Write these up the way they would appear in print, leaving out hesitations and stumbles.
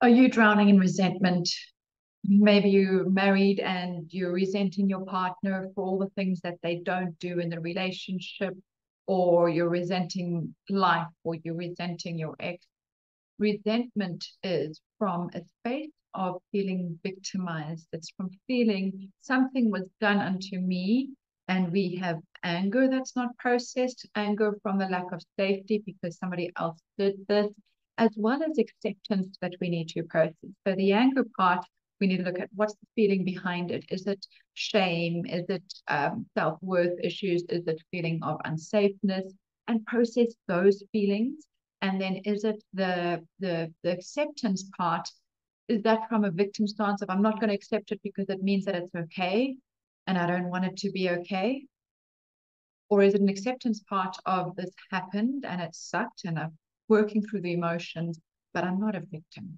Are you drowning in resentment? Maybe you're married and you're resenting your partner for all the things that they don't do in the relationship, or you're resenting life, or you're resenting your ex. Resentment is from a space of feeling victimized. It's from feeling something was done unto me, and we have anger that's not processed, anger from the lack of safety because somebody else did this, as well as acceptance that we need to process. So the anger part, we need to look at what's the feeling behind it. Is it shame? Is it self-worth issues? Is it feeling of unsafeness? And process those feelings. And then is it the acceptance part? Is that from a victim stance of I'm not going to accept it because it means that it's okay and I don't want it to be okay? Or is it an acceptance part of this happened and it sucked and I'm working through the emotions, but I'm not a victim?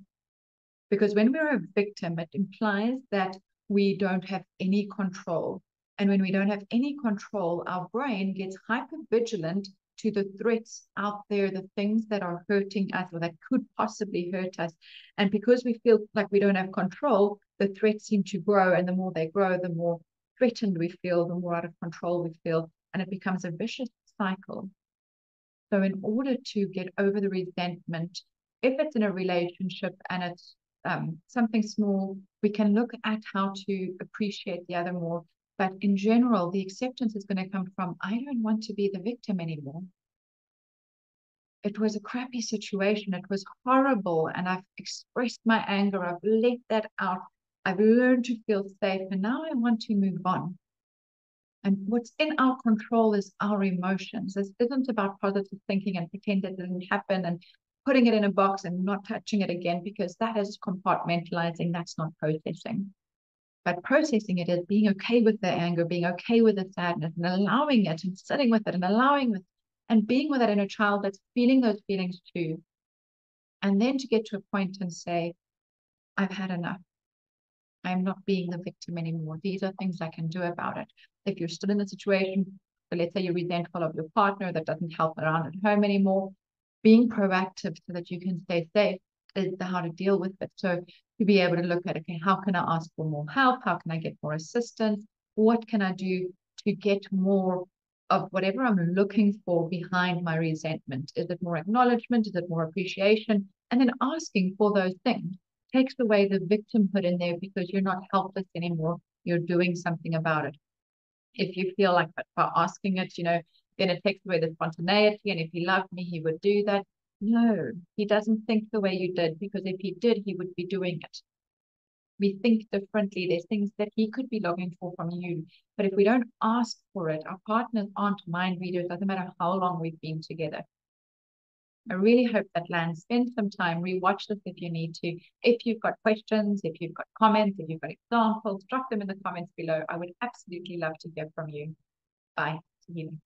Because when we're a victim, it implies that we don't have any control. And when we don't have any control, our brain gets hyper vigilant to the threats out there, the things that are hurting us or that could possibly hurt us. And because we feel like we don't have control, the threats seem to grow. And the more they grow, the more threatened we feel, the more out of control we feel. And it becomes a vicious cycle. So in order to get over the resentment, if it's in a relationship and it's something small, we can look at how to appreciate the other more. But in general, the acceptance is going to come from, I don't want to be the victim anymore. It was a crappy situation. It was horrible. And I've expressed my anger. I've let that out. I've learned to feel safe. And now I want to move on. And what's in our control is our emotions. This isn't about positive thinking and pretend it didn't happen and putting it in a box and not touching it again, because that is compartmentalizing. That's not processing. But processing it is being okay with the anger, being okay with the sadness and allowing it and sitting with it and allowing it and being with that inner child that's feeling those feelings too. And then to get to a point and say, I've had enough. I'm not being the victim anymore. These are things I can do about it. If you're still in a situation, so let's say you're resentful of your partner that doesn't help around at home anymore, being proactive so that you can stay safe is how to deal with it. So to be able to look at, okay, how can I ask for more help? How can I get more assistance? What can I do to get more of whatever I'm looking for behind my resentment? Is it more acknowledgement? Is it more appreciation? And then asking for those things takes away the victimhood in there, because you're not helpless anymore. You're doing something about it. If you feel like by asking it, then it takes away the spontaneity. And if he loved me, he would do that. No, he doesn't think the way you did, because if he did, he would be doing it. We think differently. There's things that he could be longing for from you. But if we don't ask for it, our partners aren't mind readers. Doesn't matter how long we've been together. I really hope that lands. Spend some time, rewatch this if you need to. If you've got questions, if you've got comments, if you've got examples, drop them in the comments below. I would absolutely love to hear from you. Bye. See you.